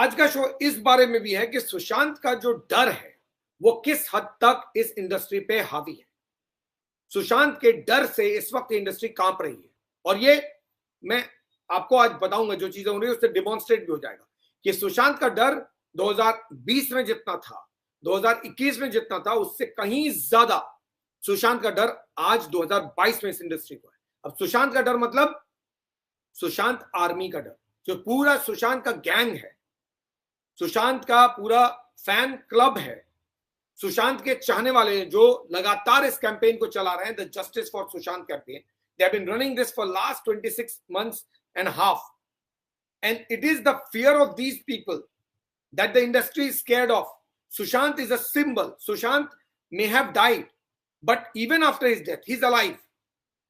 आज का शो इस बारे में भी है कि सुशांत का जो डर है वो किस हद तक इस इंडस्ट्री पे हावी है। सुशांत के डर से इस वक्त इंडस्ट्री कांप रही है और ये मैं आपको आज बताऊंगा, जो चीजें हो रही है उससे डिमॉन्स्ट्रेट भी हो जाएगा कि सुशांत का डर 2020 में जितना था, 2021 में जितना था, उससे कहीं ज्यादा सुशांत का डर आज 2022 में इस इंडस्ट्री को है। अब सुशांत का डर मतलब सुशांत आर्मी का डर, जो पूरा सुशांत का गैंग है, सुशांत का पूरा फैन क्लब है, सुशांत के चाहने वाले जो लगातार इस कैंपेन को चला रहे हैं, the justice for Sushant campaign. They have been running this for last 26 months and half, and it is the fear of these people that the industry is scared of. Sushant is a symbol. Sushant may have died, but even after his death, he's alive,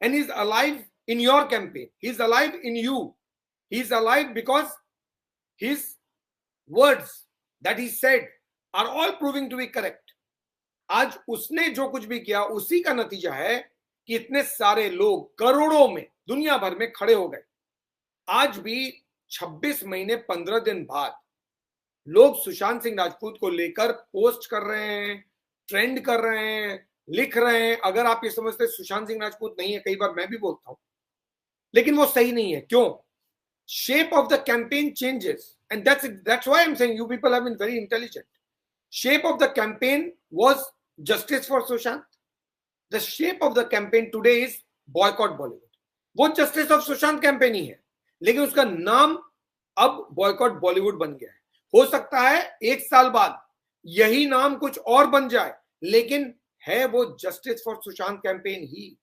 and he's alive in your campaign. He's alive in you. He's alive because his words that he said are all proving to be correct. आज उसने जो कुछ भी किया उसी का नतीजा है कि इतने सारे लोग करोड़ों में दुनिया भर में खड़े हो गए। आज भी 26 महीने 15 दिन बाद लोग सुशांत सिंह राजपूत को लेकर पोस्ट कर रहे हैं, ट्रेंड कर रहे हैं, लिख रहे हैं। अगर आप ये समझते सुशांत सिंह राजपूत नहीं है, कई बार मैं भी बोलता हूं, लेकिन वो सही नहीं है। क्यों? Shape of the campaign changes, and that's why I'm saying you people have been very intelligent. Shape of the campaign was justice for Sushant. The shape of the campaign today is boycott Bollywood. वो justice of Sushant campaign ही है, लेकिन उसका नाम अब boycott Bollywood बन गया है। हो सकता है 1 साल बाद यही नाम कुछ और बन जाए, लेकिन है वो जस्टिस फॉर सुशांत कैंपेन ही।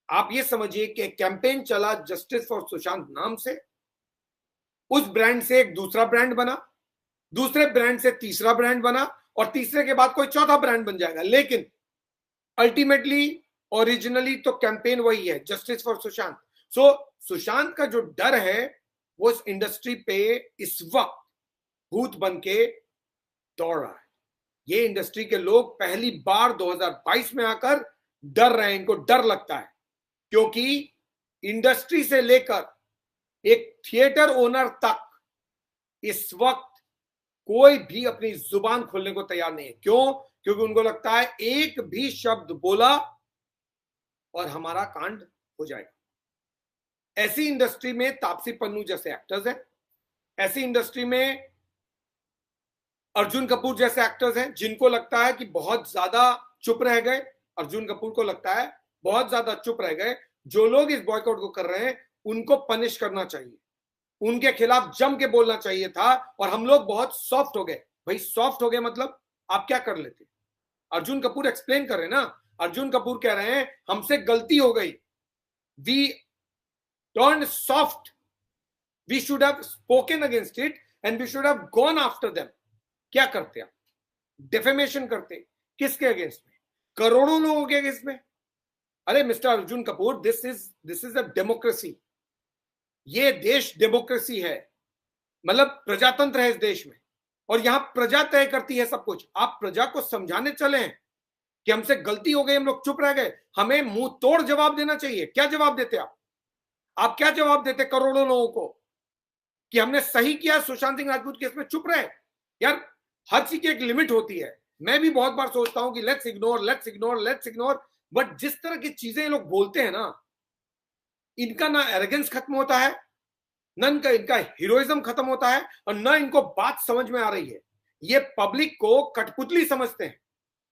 आप ये समझिए कि कैंपेन चला जस्टिस फॉर सुशांत नाम से, उस ब्रांड से एक दूसरा ब्रांड बना, दूसरे ब्रांड से तीसरा ब्रांड बना, और तीसरे के बाद कोई चौथा ब्रांड बन जाएगा। लेकिन अल्टीमेटली ओरिजिनली तो कैंपेन वही है, जस्टिस फॉर सुशांत। सो सुशांत का जो डर है वो इस इंडस्ट्री पे इस वक्त भूत बन के दौड़ रहा है। ये इंडस्ट्री के लोग पहली बार 2022 में आकर डर रहे हैं। इनको डर लगता है क्योंकि इंडस्ट्री से लेकर एक थिएटर ओनर तक इस वक्त कोई भी अपनी जुबान खोलने को तैयार नहीं है। क्यों? क्योंकि उनको लगता है एक भी शब्द बोला और हमारा कांड हो जाएगा। ऐसी इंडस्ट्री में तापसी पन्नू जैसे एक्टर्स हैं, ऐसी इंडस्ट्री में अर्जुन कपूर जैसे एक्टर्स हैं, जिनको लगता है कि बहुत ज्यादा चुप रह गए। अर्जुन कपूर को लगता है बहुत ज्यादा चुप रह गए। जो लोग इस बॉयकॉट को कर रहे हैं उनको पनिश करना चाहिए, उनके खिलाफ जम के बोलना चाहिए था, और हम लोग बहुत सॉफ्ट हो गए। भाई सॉफ्ट हो गए मतलब आप क्या कर लेते? अर्जुन कपूर एक्सप्लेन कर रहे हैं ना, अर्जुन कपूर कह रहे हैं हमसे गलती हो गई, we turned soft, we should have spoken against it and we should have gone after them. क्या करते आप? डिफेमेशन करते। किसके अगेंस्ट में? करोड़ों लोगों के अगेंस्ट में। अरे mister Arjun Kapoor, this is a democracy. ये देश डेमोक्रेसी है, मतलब प्रजातंत्र है इस देश में, और यहां प्रजा तय करती है सब कुछ। आप प्रजा को समझाने चले हैं कि हमसे गलती हो गई, हम लोग चुप रह गए, हमें मुंह तोड़ जवाब देना चाहिए। क्या जवाब देते आप क्या जवाब देते करोड़ों लोगों को कि हमने सही किया, सुशांत सिंह राजपूत केस में चुप रहे? यार हर चीज की एक लिमिट होती है। मैं भी बहुत बार सोचता हूं कि लेट्स इग्नोर, बट जिस तरह की चीजें ये लोग बोलते हैं ना, इनका ना एरोगेंस खत्म होता है, न इनका हीरोइज्म खत्म होता है, और न इनको बात समझ में आ रही है। ये पब्लिक को कठपुतली समझते हैं।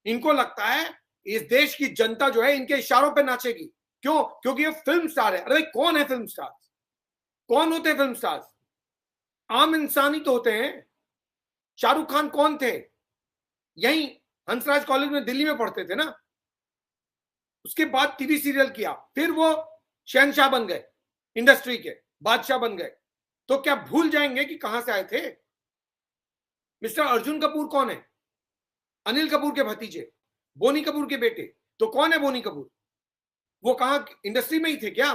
इनको लगता है इस देश की जनता जो है इनके इशारों पे नाचेगी। क्यों? क्योंकि ये फिल्म स्टार है। अरे कौन है फिल्म स्टार? कौन होते हैं फिल्म स्टार्स? आम इंसान ही तो होते हैं। शाहरुख खान कौन थे? यही हंसराज कॉलेज में दिल्ली में पढ़ते थे ना, उसके बाद टीवी सीरियल किया, फिर वो शहंशाह बन गए, इंडस्ट्री के बादशाह बन गए। तो क्या भूल जाएंगे कि कहां से आए थे? मिस्टर अर्जुन कपूर कौन है? अनिल कपूर के भतीजे, बोनी कपूर के बेटे। तो कौन है बोनी कपूर? वो कहां इंडस्ट्री में ही थे क्या?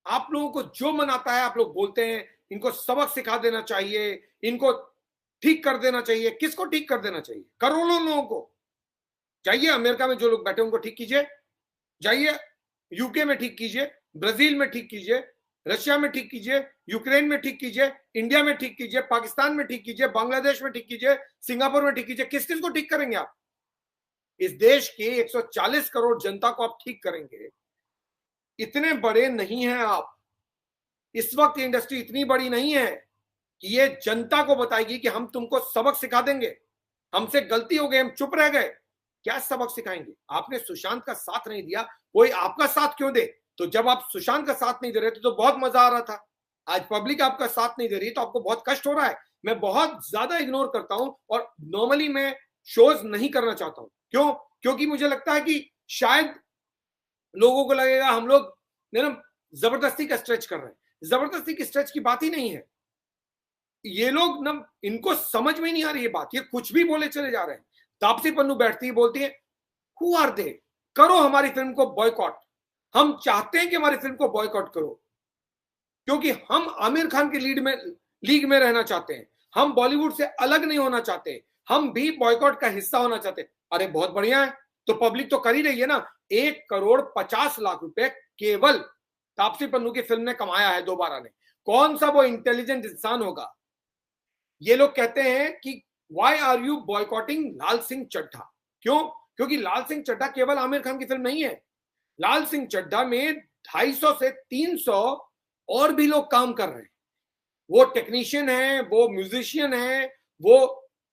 आप लोगों को जो मन आता है आप लोग बोलते हैं। इनको सबक सिखा देना चाहिए, इनको ठीक कर देना चाहिए। किसको ठीक कर देना चाहिए? करोड़ों लोगों को। जाइए अमेरिका में जो लोग बैठे उनको ठीक कीजिए, जाइए यूके में ठीक कीजिए, ब्राजील में ठीक कीजिए, रशिया में ठीक कीजिए, यूक्रेन में ठीक कीजिए, इंडिया में ठीक कीजिए, पाकिस्तान में ठीक कीजिए, बांग्लादेश में ठीक कीजिए, सिंगापुर में ठीक कीजिए, किस किस को ठीक करेंगे आप? इस देश के 140 करोड़ जनता को आप ठीक करेंगे? इतने बड़े नहीं हैं आप। इस वक्त इंडस्ट्री इतनी बड़ी नहीं है कि ये जनता को बताएगी कि हम तुमको सबक सिखा देंगे, हमसे गलती हो गई, हम चुप रह गए। क्या सबक सिखाएंगे? आपने सुशांत का साथ नहीं दिया, कोई आपका साथ क्यों दे? तो जब आप सुशांत का साथ नहीं दे रहे थे तो बहुत मजा आ रहा था। आज पब्लिक आपका साथ नहीं दे रही तो आपको बहुत कष्ट हो रहा है। मैं बहुत ज्यादा इग्नोर करता हूं और नॉर्मली मैं शोज नहीं करना चाहता हूं। क्यों? क्योंकि मुझे लगता है कि शायद लोगों को लगेगा हम लोग ना जबरदस्ती का स्ट्रेच कर रहे हैं। जबरदस्ती की स्ट्रेच की बात ही नहीं है। ये लोग ना, इनको समझ में नहीं आ रही है बात, ये कुछ भी बोले चले जा रहे हैं। तापसी पन्नू बैठती है, बोलती है हु आर दे, करो हमारी फिल्म को बॉयकॉट। हम चाहते हैं कि हमारी फिल्म को बॉयकॉट करो क्योंकि हम आमिर खान की लीग में रहना चाहते हैं। हम बॉलीवुड से अलग नहीं होना चाहते, हम भी बॉयकॉट का हिस्सा होना चाहते हैं। अरे बहुत बढ़िया है, तो पब्लिक तो कर ही रही है ना। 1,50,00,000 रुपए केवल तापसी पन्नू की फिल्म ने कमाया है दोबारा ने। कौन सा वो इंटेलिजेंट इंसान होगा? ये लोग कहते हैं कि वाई आर यू बॉयकॉटिंग लाल सिंह चड्ढा? क्यों? क्योंकि लाल सिंह चड्ढा केवल आमिर खान की फिल्म नहीं है। लाल सिंह चड्ढा में 250 से 300 और भी लोग काम कर रहे हैं। वो टेक्नीशियन है, वो म्यूजिशियन है, वो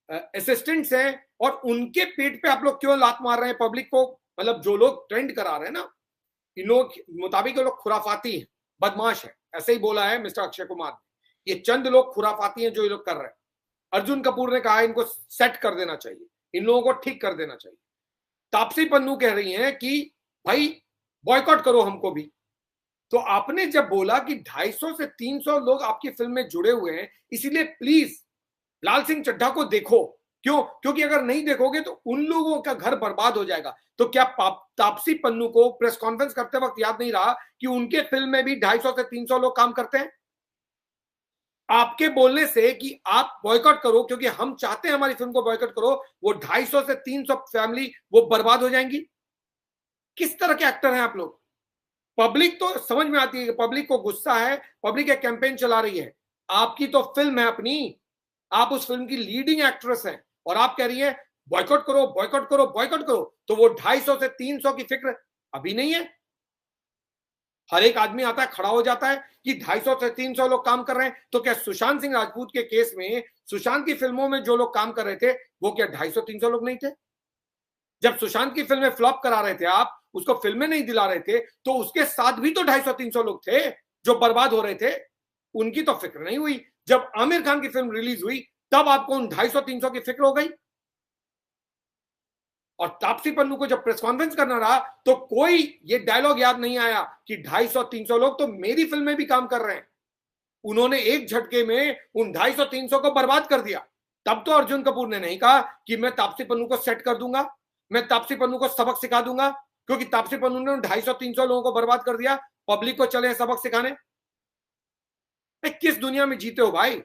असिस्टेंट्स हैं, और उनके पेट पे आप लोग क्यों लात मार रहे हैं पब्लिक को? मतलब जो लोग ट्रेंड करा रहे हैं ना, इन लोग मुताबिक लोग खुराफाती हैं, बदमाश है, ऐसे ही बोला है मिस्टर अक्षय कुमार ने। ये चंद लोग खुराफाती हैं जो ये लोग कर रहे हैं। अर्जुन कपूर ने कहा इनको सेट कर देना चाहिए, इन लोगों को ठीक कर देना चाहिए। तापसी पन्नू कह रही हैं कि भाई बॉयकॉट करो हमको भी। तो आपने जब बोला कि 250 से 300 लोग आपकी फिल्म में जुड़े हुए हैं, इसीलिए प्लीज लाल सिंह चड्ढा को देखो। क्यों? क्योंकि अगर नहीं देखोगे तो उन लोगों का घर बर्बाद हो जाएगा। तो क्या तापसी पन्नू को प्रेस कॉन्फ्रेंस करते वक्त याद नहीं रहा कि उनके फिल्म में भी 250 से 300 लोग काम करते हैं? आपके बोलने से कि आप बॉयकॉट करो क्योंकि हम चाहते हैं हमारी फिल्म को बॉयकॉट करो, वो 250 से 300 फैमिली वो बर्बाद हो जाएंगी। किस तरह के एक्टर हैं आप लोग? पब्लिक तो समझ में आती है कि पब्लिक को गुस्सा है, पब्लिक एक कैंपेन चला रही है। आपकी तो फिल्म है अपनी, आप उस फिल्म की लीडिंग एक्ट्रेस हैं और आप कह रही हैं बॉयकॉट करो, बॉयकॉट करो, बॉयकॉट करो। तो वो 250 से 300 की फिक्र अभी नहीं है? हर एक आदमी आता है, खड़ा हो जाता है कि 250 से 300 लोग काम कर रहे हैं। तो क्या सुशांत सिंह राजपूत के केस में सुशांत की फिल्मों में जो लोग काम कर रहे थे वो क्या 250-300 लोग नहीं थे? जब सुशांत की फिल्में फ्लॉप करा रहे थे, आप उसको फिल्में नहीं दिला रहे थे, तो उसके साथ भी तो 250-300 लोग थे जो बर्बाद हो रहे थे। उनकी तो फिक्र नहीं हुई। जब आमिर खान की फिल्म रिलीज हुई तब आपको उन 250-300 की फिक्र हो गई। और तापसी पन्नू को जब प्रेस कॉन्फ्रेंस करना रहा तो कोई ये डायलॉग याद नहीं आया कि 250-300 लोग तो मेरी फिल्म में भी काम कर रहे हैं। उन्होंने एक झटके में उन 250-300 को बर्बाद कर दिया। तब तो अर्जुन कपूर ने नहीं कहा कि मैं तापसी पन्नू को सेट कर दूंगा, मैं तापसी पन्नू को सबक सिखा दूंगा, क्योंकि तापसी पन्नू ने 250-300 लोगों को बर्बाद कर दिया। पब्लिक को चले सबक सिखाने। किस दुनिया में जीते हो भाई?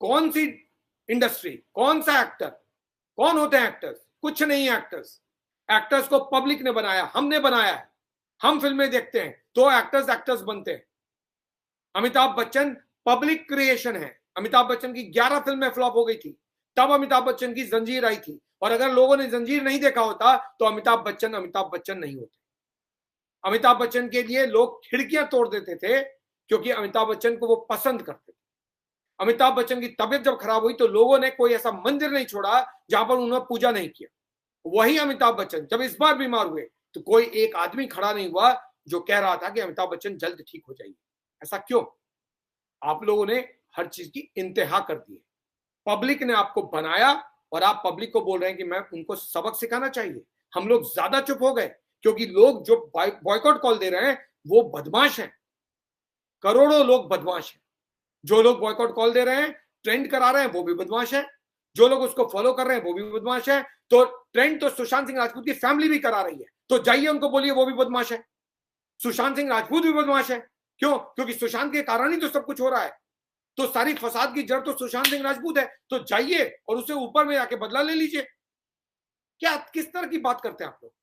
कौन सी इंडस्ट्री, कौन सा एक्टर, कौन होते हैं एक्टर्स? कुछ नहीं है एक्टर्स। एक्टर्स को पब्लिक ने बनाया, हमने बनाया है। हम फिल्में देखते हैं तो एक्टर्स बनते हैं। अमिताभ बच्चन पब्लिक क्रिएशन है। अमिताभ बच्चन की 11 फिल्में फ्लॉप हो गई थी, तब अमिताभ बच्चन की जंजीर आई थी। और अगर लोगों ने जंजीर नहीं देखा होता तो अमिताभ बच्चन नहीं होते। अमिताभ बच्चन के लिए लोग खिड़कियां तोड़ देते थे क्योंकि अमिताभ बच्चन को वो पसंद करते थे। अमिताभ बच्चन की तबीयत जब खराब हुई तो लोगों ने कोई ऐसा मंदिर नहीं छोड़ा जहां पर उन्होंने पूजा नहीं किया। वही अमिताभ बच्चन जब इस बार बीमार हुए तो कोई एक आदमी खड़ा नहीं हुआ जो कह रहा था कि अमिताभ बच्चन जल्द ठीक हो जाएंगे। ऐसा क्यों? आप लोगों ने हर चीज की इंतहा कर दी है। पब्लिक ने आपको बनाया और आप पब्लिक को बोल रहे हैं कि मैं उनको सबक सिखाना चाहिए। हम लोग ज्यादा चुप हो गए क्योंकि लोग जो बॉयकॉट कॉल दे रहे हैं वो बदमाश हैं। करोड़ों लोग बदमाश हैं। जो लोग बॉयकॉट कॉल दे रहे हैं, ट्रेंड करा रहे हैं, वो भी बदमाश है। जो लोग उसको फॉलो कर रहे हैं वो भी बदमाश है। तो ट्रेंड तो सुशांत सिंह राजपूत की फैमिली भी करा रही है, तो जाइए उनको बोलिए वो भी बदमाश है। सुशांत सिंह राजपूत भी बदमाश है। क्यों? क्योंकि सुशांत के कारण ही तो सब कुछ हो रहा है। तो सारी फसाद की जड़ तो सुशांत सिंह राजपूत है। तो जाइए और उसे ऊपर में जाके बदला ले लीजिए। क्या किस तरह की बात करते हैं आप लोग?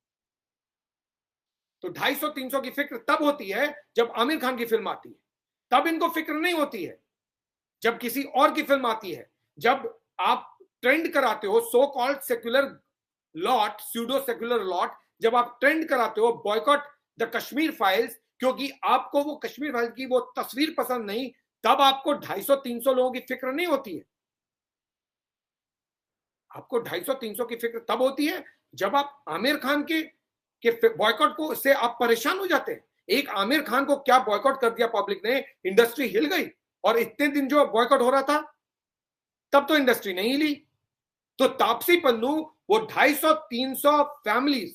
तो 250-300 की फिक्र तब होती है जब आमिर खान की फिल्म आती है, तब इनको फिक्र नहीं होती है। जब किसी और की फिल्म आती है, जब आप ट्रेंड कराते हो so called secular lot, pseudo secular lot, जब आप ट्रेंड कराते हो बॉयकॉट द कश्मीर फाइल्स, क्योंकि आपको वो कश्मीर फाइल्स की वो तस्वीर पसंद नहीं, तब आपको 250-300 लोगों की फिक्र नहीं होती है। आपको 250-300 की फिक्र तब होती है जब आप आमिर खान के बॉयकॉट को से आप परेशान हो जाते हैं। एक आमिर खान को क्या बॉयकॉट कर दिया पब्लिक ने, इंडस्ट्री हिल गई। और इतने दिन जो बॉयकॉट हो रहा था तब तो इंडस्ट्री नहीं हिली। तो तापसी पन्नू, वो 250-300 फैमिलीज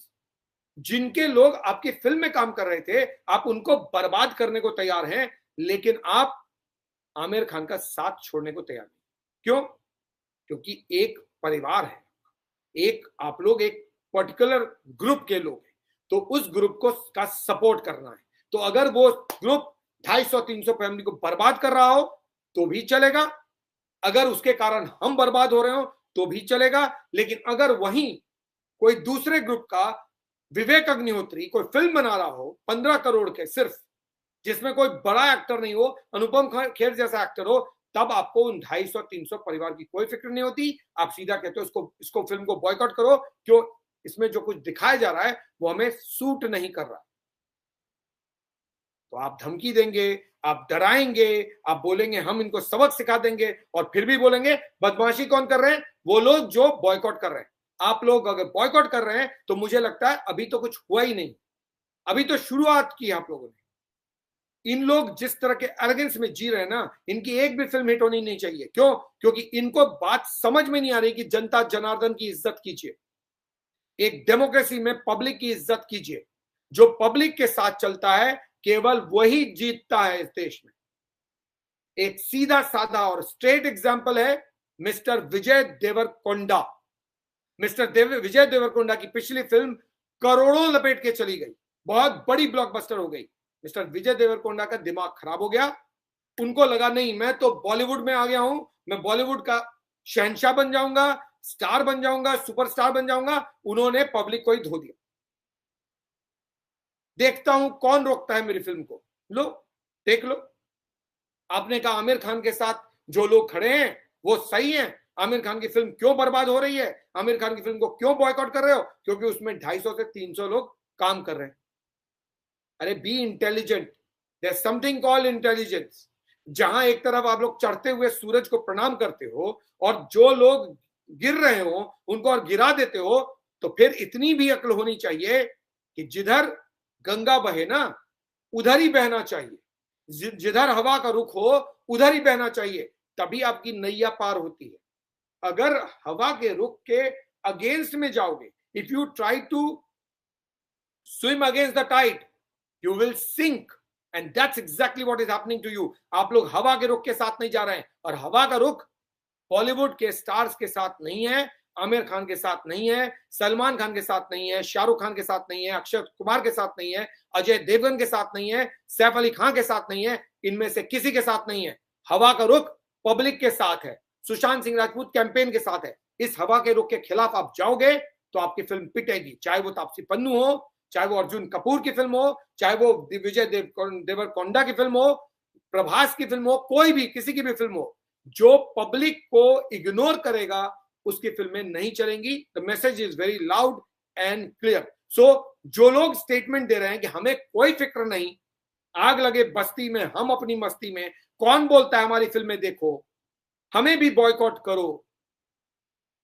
जिनके लोग आपकी फिल्म में काम कर रहे थे, आप उनको बर्बाद करने को तैयार हैं, लेकिन आप आमिर खान का साथ छोड़ने को तैयार नहीं। क्यों? क्योंकि एक परिवार है, एक आप लोग एक पर्टिकुलर ग्रुप के लोग हैं, तो उस ग्रुप को का सपोर्ट करना है। तो अगर वो ग्रुप 250-300 फैमिली को बर्बाद कर रहा हो तो भी चलेगा, अगर उसके कारण हम बर्बाद हो रहे हो तो भी चलेगा। लेकिन अगर वहीं कोई दूसरे ग्रुप का विवेक अग्निहोत्री कोई फिल्म बना रहा हो 15 करोड़ के सिर्फ, जिसमें कोई बड़ा एक्टर नहीं हो, अनुपम खेर जैसा एक्टर हो, तब आपको उन 250-300 परिवार की कोई फिक्र नहीं होती। आप सीधा कहते हो इसको फिल्म को बॉयकॉट करो, क्यों? इसमें जो कुछ दिखाया जा रहा है वो हमें सूट नहीं कर रहा। तो आप धमकी देंगे, आप डराएंगे, आप बोलेंगे हम इनको सबक सिखा देंगे, और फिर भी बोलेंगे बदमाशी कौन कर रहे हैं? वो लोग जो बॉयकॉट कर रहे हैं। आप लोग अगर बॉयकॉट कर रहे हैं तो मुझे लगता है अभी तो कुछ हुआ ही नहीं, अभी तो शुरुआत की आप लोगों ने। इन लोग जिस तरह के एरोगेंस में जी रहे हैं ना, इनकी एक भी फिल्म हिट होनी नहीं चाहिए। क्यों? क्योंकि इनको बात समझ में नहीं आ रही कि जनता जनार्दन की इज्जत कीजिए, एक डेमोक्रेसी में पब्लिक की इज्जत कीजिए। जो पब्लिक के साथ चलता है केवल वही जीतता है इस देश में। एक सीधा साधा और स्ट्रेट एग्जांपल है मिस्टर विजय देवरकोंडा। विजय देवरकोंडा की पिछली फिल्म करोड़ों लपेट के चली गई, बहुत बड़ी ब्लॉकबस्टर हो गई। मिस्टर विजय देवरकोंडा का दिमाग खराब हो गया। उनको लगा नहीं, मैं तो बॉलीवुड में आ गया हूं, मैं बॉलीवुड का शहंशाह बन जाऊंगा, स्टार बन जाऊंगा, सुपरस्टार बन जाऊंगा। उन्होंने पब्लिक को ही धो दिया। देखता हूं कौन रोकता है मेरी फिल्म को। लो देख लो, आपने कहा आमिर खान के साथ जो लोग खड़े हैं वो सही हैं, आमिर खान की फिल्म क्यों बर्बाद हो रही है, आमिर खान की फिल्म को क्यों बॉयकॉट कर रहे हो? क्योंकि उसमें 250 से 300 लोग काम कर रहे हैं। अरे be intelligent, there something called intelligence. जहां एक तरफ आप लोग चढ़ते हुए सूरज को प्रणाम करते हो और जो लोग गिर रहे हो उनको और गिरा देते हो, तो फिर इतनी भी अक्ल होनी चाहिए कि जिधर गंगा बहे ना उधर ही बहना चाहिए, जिधर हवा का रुख हो उधर ही बहना चाहिए, तभी आपकी नैया पार होती है। अगर हवा के रुख के अगेंस्ट में जाओगे, if you try to swim against the tide, you will sink, and that's exactly what is happening to you। आप लोग हवा के रुख के साथ नहीं जा रहे हैं, और हवा का रुख बॉलीवुड के स्टार्स के साथ नहीं है, आमिर खान के साथ नहीं है, सलमान खान के साथ नहीं है, शाहरुख खान के साथ नहीं है, अक्षय कुमार के साथ नहीं है, अजय देवगन के साथ नहीं है, सैफ अली खान के साथ नहीं है, इनमें से किसी के साथ नहीं है। हवा का रुख पब्लिक के साथ है, सुशांत सिंह राजपूत कैंपेन के साथ है। इस हवा के रुख के खिलाफ आप जाओगे तो आपकी फिल्म पिटेगी, चाहे वो तापसी पन्नू हो, चाहे वो अर्जुन कपूर की फिल्म हो, चाहे वो विजय देवरकोंडा की फिल्म हो, प्रभास की फिल्म हो, कोई भी किसी की भी फिल्म हो, जो पब्लिक को इग्नोर करेगा उसकी फिल्में नहीं चलेंगी। The message is very loud and clear. So जो लोग स्टेटमेंट दे रहे हैं कि हमें कोई फिक्र नहीं, आग लगे बस्ती में हम अपनी मस्ती में, कौन बोलता है हमारी फिल्में देखो, हमें भी बॉयकॉट करो,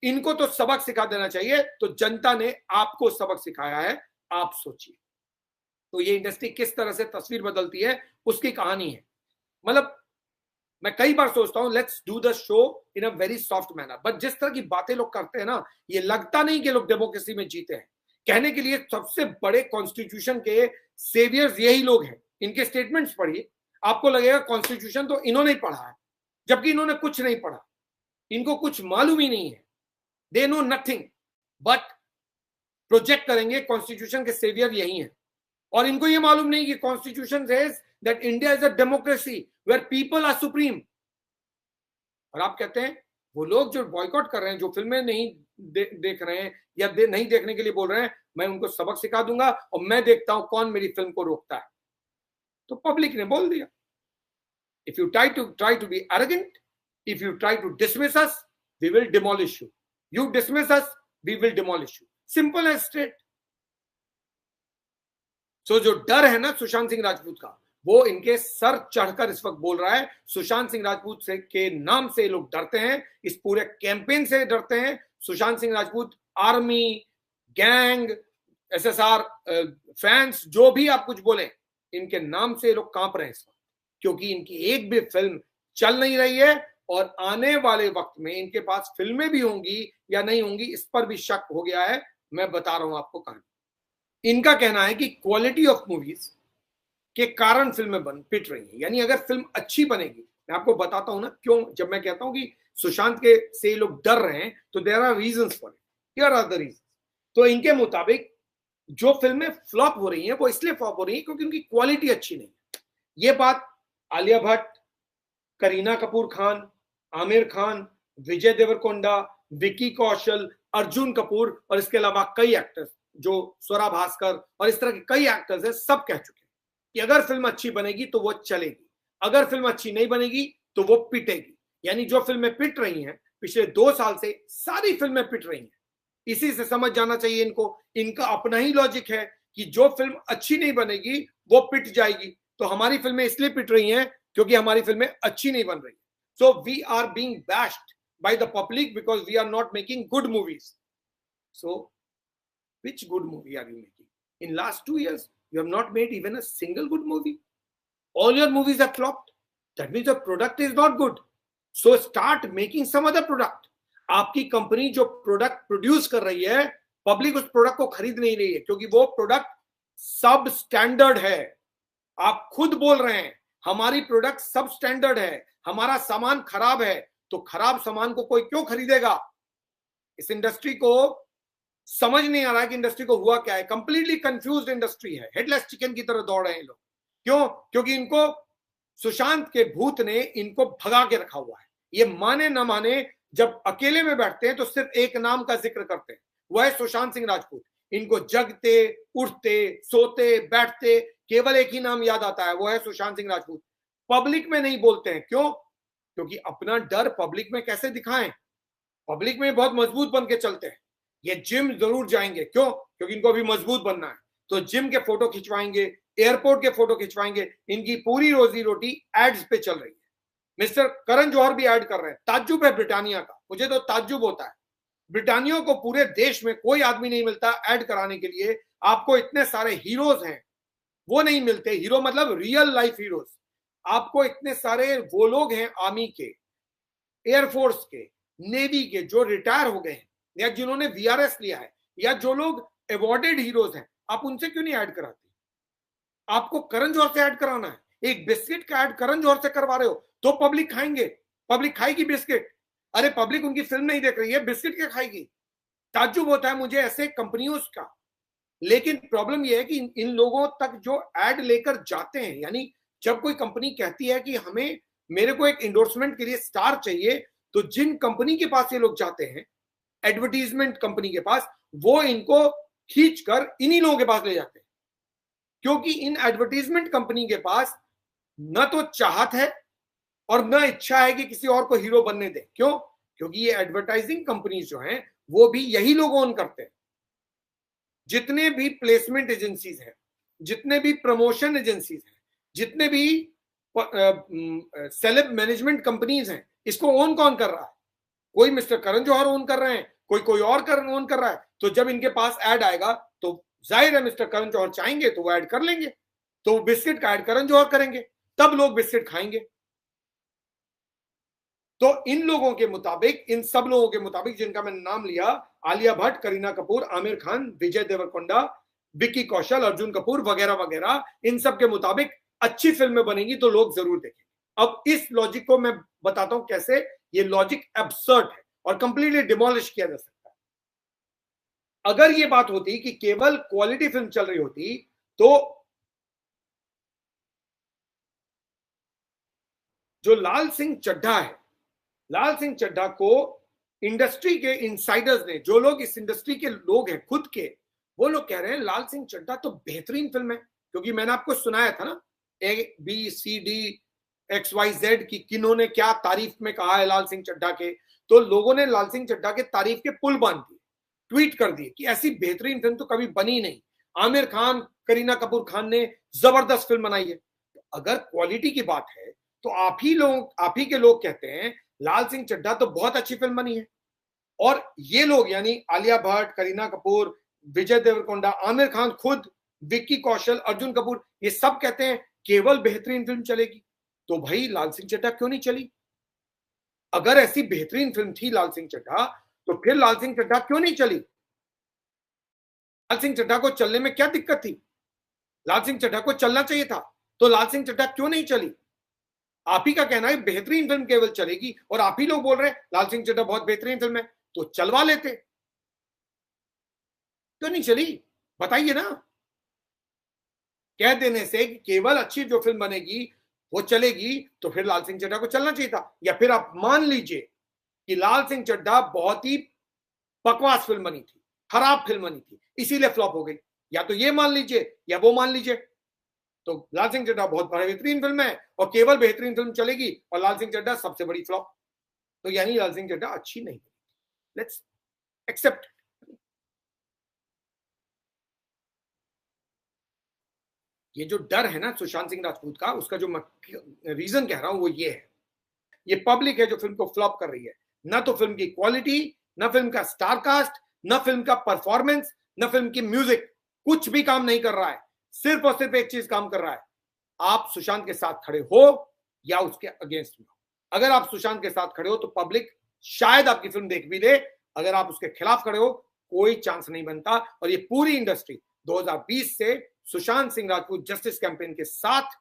इनको तो सबक सिखा देना चाहिए। तो जनता ने आपको सबक सिखाया है, आप सोचिए। तो ये इंडस्ट्री किस तरह से तस्वीर बदलती है उसकी कहानी है। मतलब मैं कई बार सोचता हूं let's do the show in a very soft manner, but जिस तरह की बातें लोग करते हैं ना, ये लगता नहीं कि लोग डेमोक्रेसी में जीते हैं। कहने के लिए सबसे बड़े कॉन्स्टिट्यूशन के सेवियर्स यही लोग हैं। इनके स्टेटमेंट्स पढ़िए, आपको लगेगा कॉन्स्टिट्यूशन तो इन्होंने ही पढ़ा है, जबकि इन्होंने कुछ नहीं पढ़ा, इनको कुछ मालूम ही नहीं है। They know nothing, but project करेंगे कॉन्स्टिट्यूशन के सेवियर यही हैं। और इनको ये मालूम नहीं कि constitution says that India is a democracy where people are supreme. और आप कहते हैं वो लोग जो बॉयकॉट कर रहे हैं, जो फिल्में नहीं देख रहे हैं या नहीं देखने के लिए बोल रहे हैं, मैं उनको सबक सिखा दूंगा और मैं देखता हूं कौन मेरी फिल्म को रोकता है। तो पब्लिक ने बोल दिया, if you try to be arrogant, if you try to dismiss us, we will demolish you. You dismiss us, we will demolish you. Simple as straight. So जो डर है ना सुशांत सिंह राजपूत का, वो इनके सर चढ़कर इस वक्त बोल रहा है। सुशांत सिंह राजपूत से के नाम से लोग डरते हैं, इस पूरे कैंपेन से डरते हैं। Sushant Singh Rajput army, gang, SSR fans, जो भी आप कुछ बोले, इनके नाम से लोग कांप रहे हैं इस वक्त, क्योंकि इनकी एक भी फिल्म चल नहीं रही है और आने वाले वक्त में इनके पास फिल्में भी होंगी या नहीं होंगी, इस पर भी शक हो गया है। मैं बता रहा हूं आपको कहानी। इनका कहना है कि क्वालिटी ऑफ मूवीज के कारण फिल्में पिट रही हैं, यानी अगर फिल्म अच्छी बनेगी, मैं आपको बताता हूं ना क्यों। जब मैं कहता हूं कि सुशांत के से लोग डर रहे हैं, तो there are reasons for it, here are the reasons. तो इनके मुताबिक जो फिल्में फ्लॉप हो रही हैं वो इसलिए फ्लॉप हो रही हैं क्योंकि उनकी क्वालिटी अच्छी नहीं है। ये बात आलिया भट्ट, करीना कपूर खान, आमिर खान, विजय देवरकोंडा, विकी कौशल, अर्जुन कपूर और इसके अलावा कई एक्टर्स, जो स्वरा भास्कर और इस तरह के कई एक्टर्स हैं, सब कह चुके हैं कि अगर फिल्म अच्छी बनेगी तो वो चलेगी, अगर फिल्म अच्छी नहीं बनेगी तो वो पिटेगी। यानी जो फिल्में पिट रही हैं पिछले 2 साल से, सारी फिल्में पिट रही हैं। इसी से समझ जाना चाहिए इनको, इनका अपना ही लॉजिक है कि जो फिल्म अच्छी नहीं बनेगी वो पिट जाएगी। तो हमारी फिल्में इसलिए पिट रही हैं क्योंकि हमारी फिल्में अच्छी नहीं बन रही। So we are being bashed by the public because we are not making good movies. So which good movie are you making? In last 2 years, you have not made even a single good movie. All your movies are flopped. That means your product is not good. So start making some other product. आपकी company जो product produce कर रही है, public उस product को खरीद नहीं रही है क्योंकि वो प्रोडक्ट सब स्टैंडर्ड है। आप खुद बोल रहे हैं हमारी प्रोडक्ट सब स्टैंडर्ड है, हमारा सामान खराब है, तो खराब सामान को कोई क्यों खरीदेगा? इस इंडस्ट्री को समझ नहीं आ रहा है कि इंडस्ट्री को हुआ क्या है। कंप्लीटली कंफ्यूज्ड इंडस्ट्री है, हेडलेस चिकन की तरह दौड़ रहे हैं लोग। क्यों? क्योंकि इनको सुशांत के भूत ने इनको भगा के रखा हुआ है। ये माने न माने, जब अकेले में बैठते हैं तो सिर्फ एक नाम का जिक्र करते हैं, वह है सुशांत सिंह राजपूत। इनको जगते, उठते, सोते, बैठते केवल एक ही नाम याद आता है, वो है सुशांत सिंह राजपूत। पब्लिक में नहीं बोलते हैं। क्यों? क्योंकि अपना डर पब्लिक में कैसे दिखाएं? पब्लिक में बहुत मजबूत बन के चलते हैं। ये जिम जरूर जाएंगे। क्यों? क्योंकि इनको अभी मजबूत बनना है, तो जिम के फोटो खिंचवाएंगे, एयरपोर्ट के फोटो खिंचवाएंगे। इनकी पूरी रोजी रोटी एड्स पे चल रही है। मिस्टर करण जौहर भी ऐड कर रहे हैं। ताज्जुब है ब्रिटानिया का, मुझे तो ताज्जुब होता है। ब्रिटानिया को पूरे देश में कोई आदमी नहीं मिलता ऐड कराने के लिए। आपको इतने सारे हीरोज हैं, वो नहीं मिलते। हीरो मतलब रियल लाइफ हीरोज। आपको इतने सारे वो लोग हैं आर्मी के, एयरफोर्स के, नेवी के, जो रिटायर हो गए हैं या जिन्होंने वीआरएस लिया है, या जो लोग अवॉर्डेड हीरोज हैं, आप उनसे क्यों नहीं ऐड कराते? आपको करण जौहर से ऐड कराना है। एक बिस्किट का ऐड करण जौहर से करवा रहे हो तो पब्लिक खाएंगे, पब्लिक खाएगी बिस्किट। अरे पब्लिक उनकी फिल्म नहीं देख रही है, बिस्किट क्या खाएगी? ताज्जुब होता है मुझे ऐसे कंपनियों का। लेकिन प्रॉब्लम यह है कि इन लोगों तक जो ऐड लेकर जाते हैं, यानी जब कोई कंपनी कहती है कि हमें, मेरे को एक इंडोर्समेंट के लिए स्टार चाहिए, तो जिन कंपनी के पास ये लोग जाते हैं, एडवर्टीजमेंट कंपनी के पास, वो इनको खींचकर इन्हीं लोगों के पास ले जाते हैं। क्योंकि इन एडवर्टीजमेंट कंपनी के पास न तो चाहत है और न इच्छा है कि किसी और को हीरो बनने दे। क्यों? क्योंकि ये एडवर्टाइजिंग कंपनीज जो हैं वो भी यही लोग ओन करते हैं। जितने भी प्लेसमेंट एजेंसीज हैं, जितने भी प्रमोशन एजेंसीज हैं, जितने भी सेलेब मैनेजमेंट कंपनीज हैं, इसको ओन कौन कर रहा है? कोई मिस्टर करण जौहर ओन कर रहे हैं, कोई और ओन कर रहा है। तो जब इनके पास ऐड आएगा तो जाहिर है मिस्टर करण जौहर चाहेंगे तो वो ऐड कर लेंगे, तो बिस्किट का ऐड करण जौहर करेंगे, तब लोग बिस्किट खाएंगे। तो इन लोगों के मुताबिक, इन सब लोगों के मुताबिक जिनका मैंने नाम लिया, आलिया भट्ट, करीना कपूर, आमिर खान, विजय देवरकोंडा, विक्की कौशल, अर्जुन कपूर वगैरह वगैरह, इन सब के मुताबिक अच्छी फिल्में बनेंगी तो लोग जरूर देखेंगे। अब इस लॉजिक को मैं बताता हूं कैसे ये लॉजिक एब्सर्ड है और कंप्लीटली डिमोलिश किया जा सकता है। अगर ये बात होती कि केवल क्वालिटी फिल्म चल रही होती, तो जो लाल सिंह चड्ढा है, लाल सिंह चड्ढा को इंडस्ट्री के इनसाइडर्स ने, जो लोग इस इंडस्ट्री के लोग हैं खुद के, वो लोग कह रहे हैं लाल सिंह चड्ढा तो बेहतरीन फिल्म है। क्योंकि मैंने आपको सुनाया था ना ABCD XYZ की किन्होंने क्या तारीफ में कहा है लाल सिंह चड्ढा के, तो लोगों ने लाल सिंह चड्ढा के तारीफ के पुल बांध दिए, ट्वीट कर दिए कि ऐसी बेहतरीन फिल्म तो कभी बनी नहीं, आमिर खान करीना कपूर खान ने जबरदस्त फिल्म बनाई है। तो अगर क्वालिटी की बात है तो आप ही के लोग कहते हैं लाल सिंह चड्ढा तो बहुत अच्छी फिल्म बनी है, और ये लोग यानी आलिया भट्ट, करीना कपूर, विजय देवरकोंडा, आमिर खान खुद, विक्की कौशल, अर्जुन कपूर, ये सब कहते हैं केवल बेहतरीन फिल्म चलेगी। तो भाई लाल सिंह चड्ढा क्यों नहीं चली? अगर ऐसी बेहतरीन फिल्म थी लाल सिंह चड्ढा, तो फिर लाल सिंह चड्ढा क्यों नहीं चली? लाल सिंह चड्ढा को चलने में क्या दिक्कत थी? लाल सिंह चड्ढा को चलना चाहिए था, तो लाल सिंह चड्ढा क्यों नहीं चली? आप ही का कहना है बेहतरीन फिल्म केवल चलेगी, और आप ही लोग बोल रहे हैं लाल सिंह चड्ढा बहुत बेहतरीन फिल्म है, तो चलवा लेते, क्यों नहीं चली? बताइए ना। कह देने से कि केवल अच्छी जो फिल्म बनेगी वो चलेगी, तो फिर लाल सिंह चड्ढा को चलना चाहिए था। या फिर आप मान लीजिए कि लाल सिंह चड्ढा बहुत ही बकवास फिल्म बनी थी, खराब फिल्म बनी थी, इसीलिए फ्लॉप हो गई। या तो ये मान लीजिए या वो मान लीजिए। तो लाल सिंह चड्ढा बहुत बेहतरीन फिल्म है और केवल बेहतरीन फिल्म चलेगी, और लाल सिंह चड्ढा सबसे बड़ी फ्लॉप, तो यानी लाल सिंह चड्ढा अच्छी नहीं। Let's accept. ये जो डर है ना सुशांत सिंह राजपूत का, उसका जो मैं रीजन कह रहा हूं वो ये है, ये पब्लिक है जो फिल्म को फ्लॉप कर रही है। ना तो फिल्म की क्वालिटी, ना फिल्म का स्टार कास्ट, ना फिल्म का परफॉर्मेंस, ना फिल्म की म्यूजिक, कुछ भी काम नहीं कर रहा है। सिर्फ और सिर्फ एक चीज काम कर रहा है, आप सुशांत के साथ खड़े हो या उसके अगेंस्ट में हो। अगर आप सुशांत के साथ खड़े हो तो पब्लिक शायद आपकी फिल्म देख भी ले, अगर आप उसके खिलाफ खड़े हो कोई चांस नहीं बनता। और ये पूरी इंडस्ट्री 2020 से सुशांत सिंह राजपूत जस्टिस कैंपेन के साथ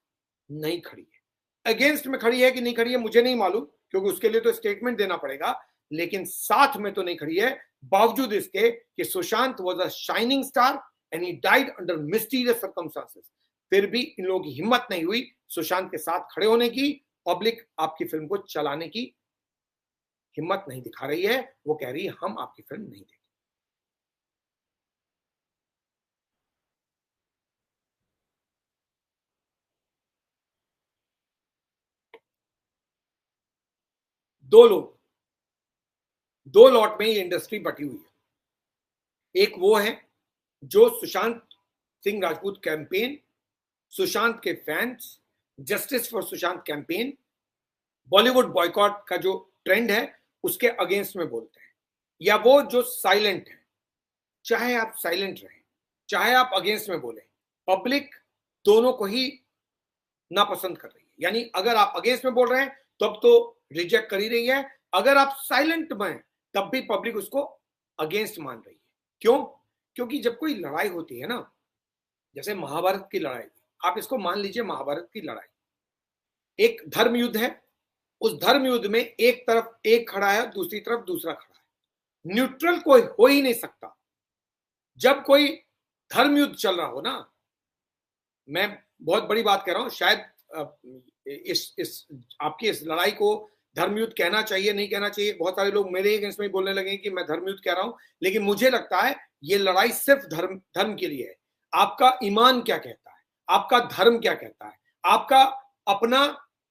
नहीं खड़ी है। अगेंस्ट में खड़ी है कि नहीं खड़ी है मुझे नहीं मालूम, क्योंकि उसके लिए तो स्टेटमेंट देना पड़ेगा, लेकिन साथ में तो नहीं खड़ी है, बावजूद इसके कि Sushant was a shining star and he died under mysterious circumstances. फिर भी इन लोगों की हिम्मत नहीं हुई सुशांत के साथ खड़े होने की। पब्लिक आपकी फिल्म को चलाने की हिम्मत नहीं दिखा रही है, वो कह रही है हम आपकी फिल्म नहीं देखेंगे। दो लॉट में ये इंडस्ट्री बटी हुई है। एक वो है जो सुशांत सिंह राजपूत कैंपेन, सुशांत के fans, justice for Sushant campaign, Bollywood boycott का जो ट्रेंड है उसके अगेंस्ट में बोलते हैं। या वो जो साइलेंट है, चाहे आप साइलेंट रहें चाहे आप अगेंस्ट में बोले, पब्लिक दोनों को ही नापसंद कर रही है। यानी अगर आप अगेंस्ट में बोल रहे हैं तब तो रिजेक्ट कर ही रही है, अगर आप साइलेंट में तब भी पब्लिक उसको अगेंस्ट मान रही है। क्यों? क्योंकि जब कोई लड़ाई होती है ना, जैसे महाभारत की लड़ाई, आप इसको मान लीजिए महाभारत की लड़ाई, एक धर्म युद्ध है, उस धर्म युद्ध में एक तरफ एक खड़ा है, दूसरी तरफ दूसरा खड़ा है, न्यूट्रल कोई हो ही नहीं सकता। जब कोई धर्म युद्ध चल रहा हो ना, मैं बहुत बड़ी बात कह रहा हूं, शायद इस आपकी इस लड़ाई को धर्मयुद्ध कहना चाहिए नहीं कहना चाहिए, बहुत सारे लोग मेरे अगेंस्ट में बोलने लगे कि मैं धर्मयुद्ध कह रहा हूं, लेकिन मुझे लगता है ये लड़ाई सिर्फ धर्म के लिए है। आपका ईमान क्या कहता है, आपका धर्म क्या कहता है, आपका अपना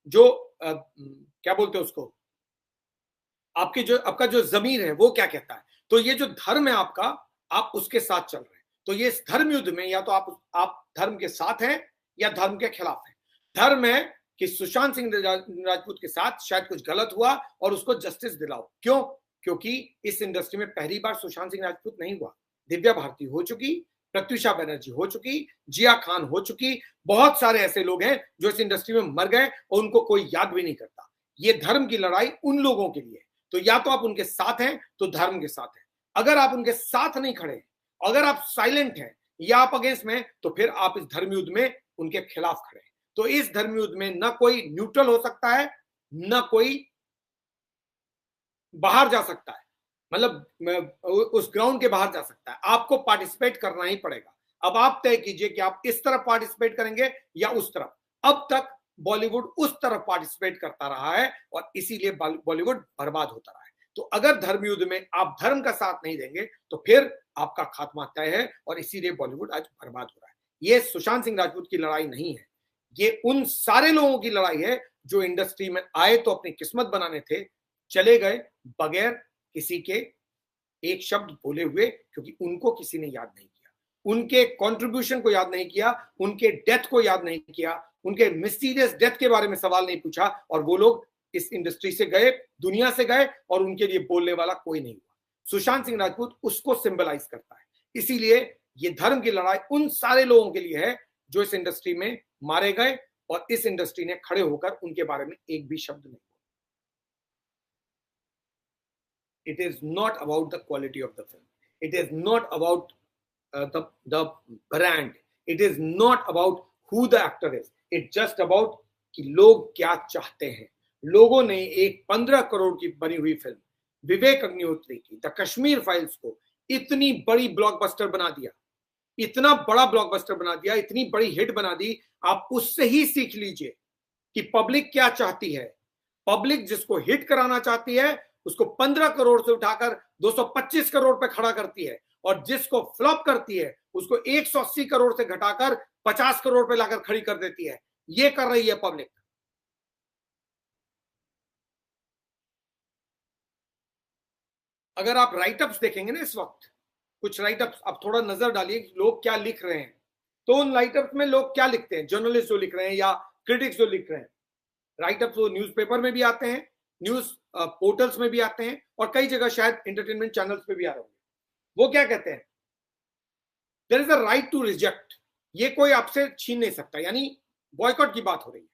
जो क्या बोलते हैं उसको, आपका जो जमीर है वो क्या कहता है। तो ये जो धर्म है आपका, आप उसके साथ चल रहे हैं। तो ये इस धर्म युद्ध में या तो आप धर्म के साथ हैं या धर्म के खिलाफ हैं। धर्म है कि सुशांत सिंह राजपूत के साथ शायद कुछ गलत हुआ और उसको जस्टिस दिलाओ। क्यों? क्योंकि इस इंडस्ट्री में पहली बार सुशांत सिंह राजपूत नहीं हुआ, दिव्या भारती हो चुकी, प्रत्युषा बनर्जी हो चुकी, जिया खान हो चुकी, बहुत सारे ऐसे लोग हैं जो इस इंडस्ट्री में मर गए और उनको कोई याद भी नहीं करता। ये धर्म की लड़ाई उन लोगों के लिए, तो या तो आप उनके साथ हैं तो धर्म के साथ हैं, अगर आप उनके साथ नहीं खड़े, अगर आप साइलेंट हैं या आप अगेंस्ट में, तो फिर आप इस धर्म युद्ध में उनके खिलाफ खड़े। तो इस धर्म युद्ध में ना कोई न्यूट्रल हो सकता है, ना कोई बाहर जा सकता है, मतलब उस ग्राउंड के बाहर जा सकता है। आपको पार्टिसिपेट करना ही पड़ेगा। अब आप तय कीजिए कि आप इस तरफ पार्टिसिपेट करेंगे या उस तरफ। अब तक बॉलीवुड उस तरफ पार्टिसिपेट करता रहा है और इसीलिए बॉलीवुड बर्बाद होता रहा है। तो अगर धर्म युद्ध में आप धर्म का साथ नहीं देंगे तो फिर आपका खात्मा तय है, और इसीलिए बॉलीवुड आज बर्बाद हो रहा है। ये सुशांत सिंह राजपूत की लड़ाई नहीं है, ये उन सारे लोगों की लड़ाई है जो इंडस्ट्री में आए तो अपनी किस्मत बनाने थे, चले गए बगैर किसी के एक शब्द बोले हुए, क्योंकि उनको किसी ने याद नहीं किया, उनके कंट्रीब्यूशन को याद नहीं किया, उनके डेथ को याद नहीं किया, उनके मिस्टीरियस डेथ के बारे में सवाल नहीं पूछा, और वो लोग इस इंडस्ट्री से गए, दुनिया से गए, और उनके लिए बोलने वाला कोई नहीं हुआ। सुशांत सिंह राजपूत उसको सिंबलाइज करता है। इसीलिए ये धर्म की लड़ाई उन सारे लोगों के लिए है जो इस इंडस्ट्री में मारे गए, और इस इंडस्ट्री ने खड़े होकर उनके बारे में एक भी शब्द नहीं। It is not about the quality of the film. It is not about the brand. It is not about who the actor is. It's just about कि लोग क्या चाहते हैं। लोगों ने एक 15 करोड़ की बनी हुई फिल्म विवेक अग्निहोत्री की द कश्मीर फाइल्स को इतनी बड़ी ब्लॉकबस्टर बना दिया, इतना बड़ा ब्लॉकबस्टर बना दिया, इतनी बड़ी हिट बना दी। आप उससे ही सीख लीजिए कि पब्लिक क्या चाहती है। पब्लिक जिसको हिट कराना चाहती है उसको 15 करोड़ से उठाकर 225 करोड़ पे खड़ा करती है, और जिसको फ्लॉप करती है उसको 180 करोड़ से घटाकर 50 करोड़ पे लाकर खड़ी कर देती है। ये कर रही है पब्लिक। अगर आप राइटअप्स देखेंगे ना इस वक्त, कुछ राइटअप्स आप थोड़ा नजर डालिए लोग क्या लिख रहे हैं, तो उन राइटअप्स में लोग क्या लिखते हैं, जर्नलिस्ट जो लिख रहे हैं या क्रिटिक्स जो लिख रहे हैं। राइटअप्स वो न्यूज़पेपर में भी आते हैं, न्यूज पोर्टल्स में भी आते हैं, और कई जगह शायद एंटरटेनमेंट चैनल्स पे भी आ रहे होंगे। वो क्या कहते हैं, there is a right to reject, ये कोई आपसे छीन नहीं सकता, यानी बॉयकॉट की बात हो रही है।